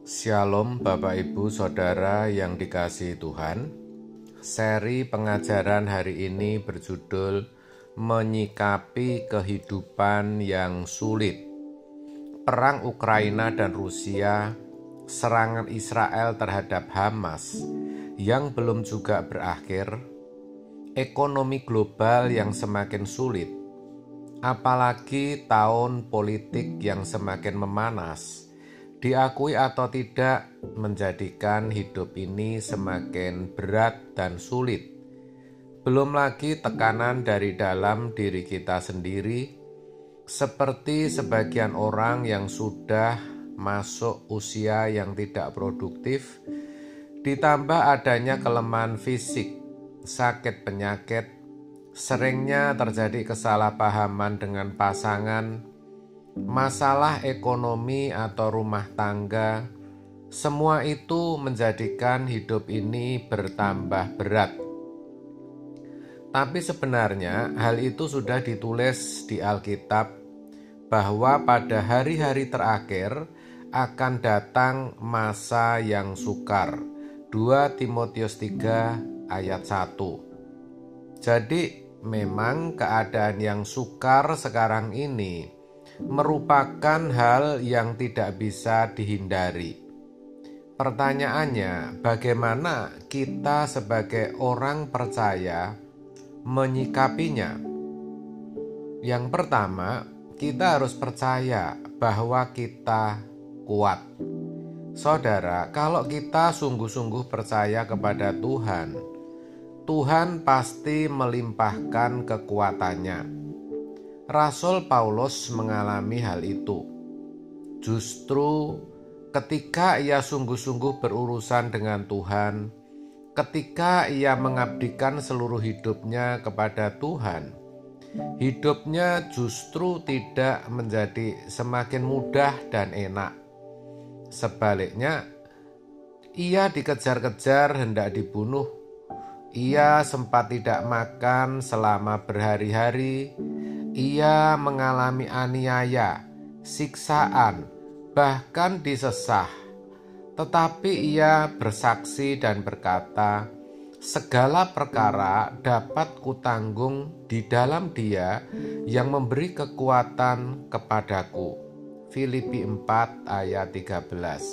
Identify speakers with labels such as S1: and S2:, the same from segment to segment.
S1: Shalom Bapak Ibu Saudara yang dikasihi Tuhan. Seri pengajaran hari ini berjudul Menyikapi Kehidupan yang Sulit. Perang Ukraina dan Rusia, serangan Israel terhadap Hamas yang belum juga berakhir, ekonomi global yang semakin sulit, apalagi tahun politik yang semakin memanas, diakui atau tidak, menjadikan hidup ini semakin berat dan sulit. Belum lagi tekanan dari dalam diri kita sendiri, seperti sebagian orang yang sudah masuk usia yang tidak produktif, ditambah adanya kelemahan fisik, sakit penyakit, seringnya terjadi kesalahpahaman dengan pasangan, masalah ekonomi atau rumah tangga. Semua itu menjadikan hidup ini bertambah berat. Tapi sebenarnya hal itu sudah ditulis di Alkitab bahwa pada hari-hari terakhir akan datang masa yang sukar. 2 Timotius 3 ayat 1. Jadi memang keadaan yang sukar sekarang ini merupakan hal yang tidak bisa dihindari. Pertanyaannya, bagaimana kita sebagai orang percaya menyikapinya? Yang pertama, kita harus percaya bahwa kita kuat. Saudara, kalau kita sungguh-sungguh percaya kepada Tuhan, Tuhan pasti melimpahkan kekuatannya. Rasul Paulus mengalami hal itu. Justru ketika ia sungguh-sungguh berurusan dengan Tuhan, ketika ia mengabdikan seluruh hidupnya kepada Tuhan, hidupnya justru tidak menjadi semakin mudah dan enak. Sebaliknya, ia dikejar-kejar hendak dibunuh. Ia sempat tidak makan selama berhari-hari. Ia mengalami aniaya, siksaan, bahkan disesah. Tetapi ia bersaksi dan berkata, "Segala perkara dapat kutanggung di dalam Dia yang memberi kekuatan kepadaku." Filipi 4 ayat 13.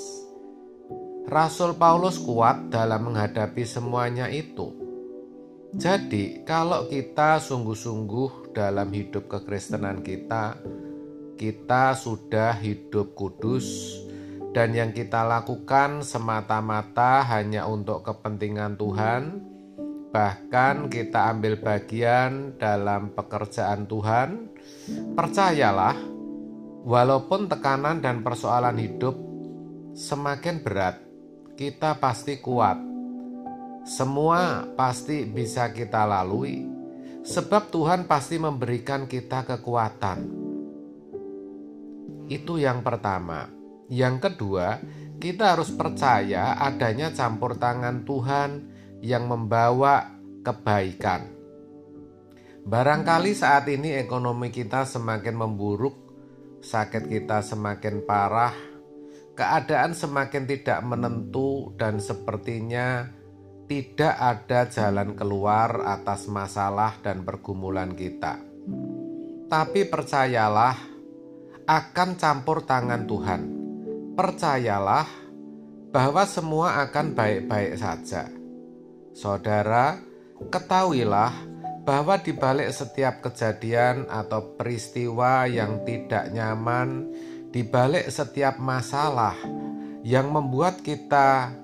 S1: Rasul Paulus kuat dalam menghadapi semuanya itu. Jadi, kalau kita sungguh-sungguh dalam hidup kekristenan kita sudah hidup kudus, dan yang kita lakukan semata-mata hanya untuk kepentingan Tuhan, bahkan kita ambil bagian dalam pekerjaan Tuhan, percayalah, walaupun tekanan dan persoalan hidup semakin berat, kita pasti kuat. Semua pasti bisa kita lalui, sebab Tuhan pasti memberikan kita kekuatan. Itu yang pertama. Yang kedua, kita harus percaya adanya campur tangan Tuhan yang membawa kebaikan. Barangkali saat ini ekonomi kita semakin memburuk, sakit kita semakin parah, keadaan semakin tidak menentu, dan sepertinya tidak ada jalan keluar atas masalah dan pergumulan kita. Tapi percayalah akan campur tangan Tuhan. Percayalah bahwa semua akan baik-baik saja. Saudara, ketahuilah bahwa di balik setiap kejadian atau peristiwa yang tidak nyaman, di balik setiap masalah yang membuat kita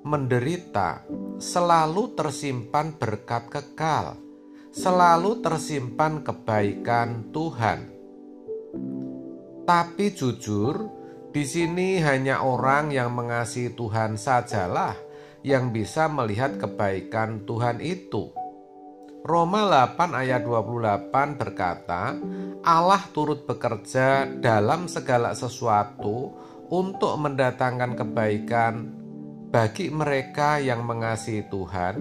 S1: menderita, selalu tersimpan berkat kekal, selalu tersimpan kebaikan Tuhan. Tapi jujur, di sini hanya orang yang mengasihi Tuhan sajalah yang bisa melihat kebaikan Tuhan itu. Roma 8 ayat 28 berkata, Allah turut bekerja dalam segala sesuatu untuk mendatangkan kebaikan bagi mereka yang mengasihi Tuhan,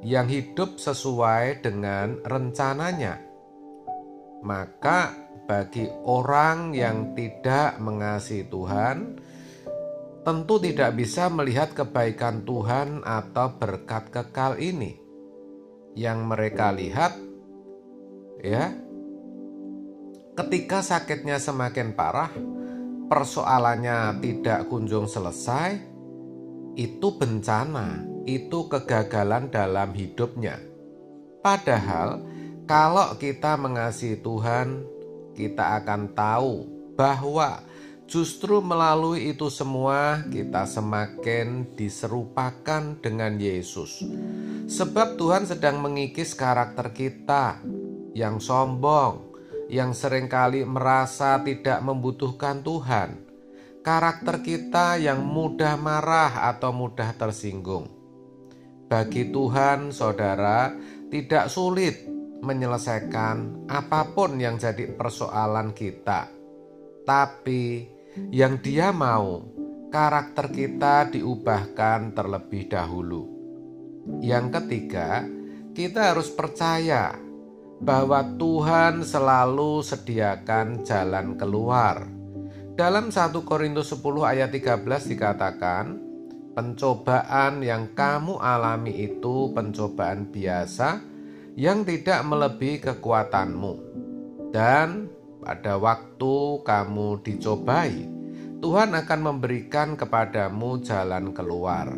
S1: yang hidup sesuai dengan rencananya. Maka bagi orang yang tidak mengasihi Tuhan, tentu tidak bisa melihat kebaikan Tuhan atau berkat kekal ini. Yang mereka lihat, ya, ketika sakitnya semakin parah, persoalannya tidak kunjung selesai, itu bencana, itu kegagalan dalam hidupnya. Padahal kalau kita mengasihi Tuhan, kita akan tahu bahwa justru melalui itu semua kita semakin diserupakan dengan Yesus. Sebab Tuhan sedang mengikis karakter kita yang sombong, yang seringkali merasa tidak membutuhkan Tuhan. Karakter kita yang mudah marah atau mudah tersinggung. Bagi Tuhan, saudara, tidak sulit menyelesaikan apapun yang jadi persoalan kita. Tapi yang Dia mau, karakter kita diubahkan terlebih dahulu. Yang ketiga, kita harus percaya bahwa Tuhan selalu sediakan jalan keluar. Dalam 1 Korintus 10 ayat 13 dikatakan, pencobaan yang kamu alami itu pencobaan biasa yang tidak melebihi kekuatanmu. Dan pada waktu kamu dicobai, Tuhan akan memberikan kepadamu jalan keluar.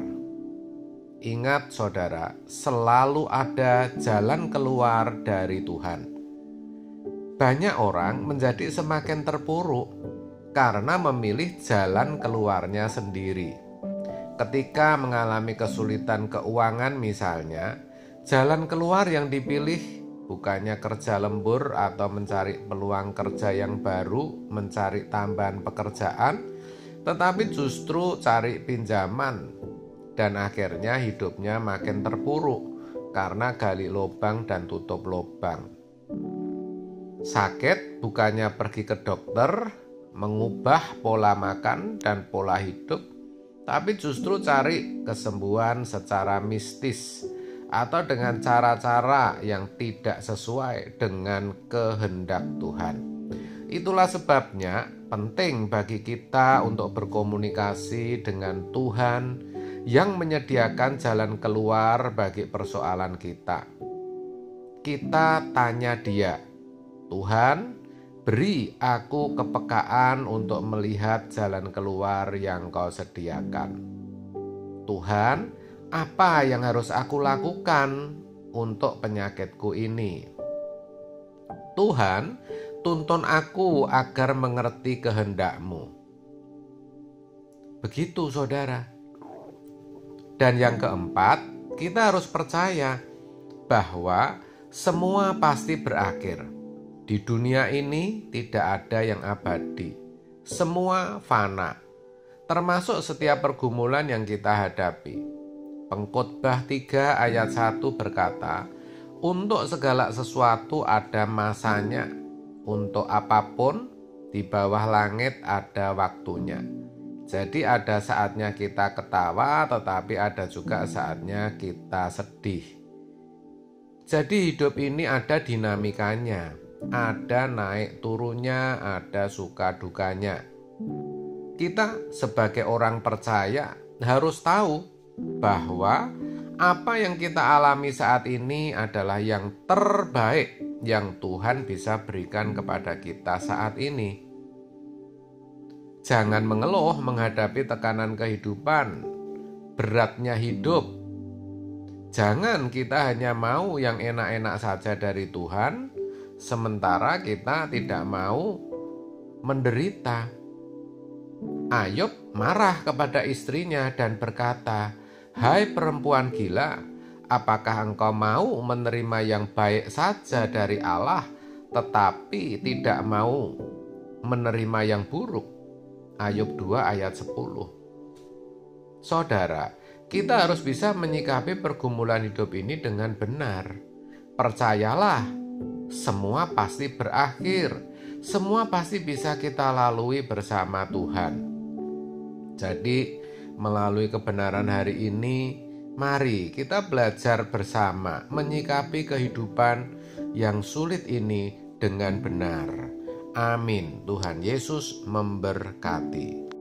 S1: Ingat saudara, selalu ada jalan keluar dari Tuhan. Banyak orang menjadi semakin terpuruk karena memilih jalan keluarnya sendiri. Ketika mengalami kesulitan keuangan misalnya, jalan keluar yang dipilih bukannya kerja lembur atau mencari peluang kerja yang baru, mencari tambahan pekerjaan, tetapi justru cari pinjaman. Dan akhirnya hidupnya makin terpuruk karena gali lubang dan tutup lubang. Sakit bukannya pergi ke dokter, mengubah pola makan dan pola hidup, tapi justru cari kesembuhan secara mistis atau dengan cara-cara yang tidak sesuai dengan kehendak Tuhan. Itulah sebabnya penting bagi kita untuk berkomunikasi dengan Tuhan yang menyediakan jalan keluar bagi persoalan kita. Kita tanya Dia, Tuhan, beri aku kepekaan untuk melihat jalan keluar yang Kau sediakan. Tuhan, apa yang harus aku lakukan untuk penyakitku ini? Tuhan, tuntun aku agar mengerti kehendak-Mu. Begitu saudara. Dan yang keempat, kita harus percaya bahwa semua pasti berakhir. Di dunia ini tidak ada yang abadi. Semua fana, termasuk setiap pergumulan yang kita hadapi. Pengkhotbah 3 ayat 1 berkata, untuk segala sesuatu ada masanya, untuk apapun di bawah langit ada waktunya. Jadi ada saatnya kita ketawa, tetapi ada juga saatnya kita sedih. Jadi hidup ini ada dinamikanya, ada naik turunnya, ada suka dukanya. Kita sebagai orang percaya harus tahu bahwa apa yang kita alami saat ini adalah yang terbaik yang Tuhan bisa berikan kepada kita saat ini. Jangan mengeluh menghadapi tekanan kehidupan, beratnya hidup. Jangan kita hanya mau yang enak-enak saja dari Tuhan, sementara kita tidak mau menderita. Ayub marah kepada istrinya dan berkata, "Hai perempuan gila, apakah engkau mau menerima yang baik saja dari Allah, tetapi tidak mau menerima yang buruk?" Ayub 2 ayat 10. Saudara, kita harus bisa menyikapi pergumulan hidup ini dengan benar. Percayalah, semua pasti berakhir. Semua pasti bisa kita lalui bersama Tuhan. Jadi, melalui kebenaran hari ini, mari kita belajar bersama menyikapi kehidupan yang sulit ini dengan benar. Amin. Tuhan Yesus memberkati.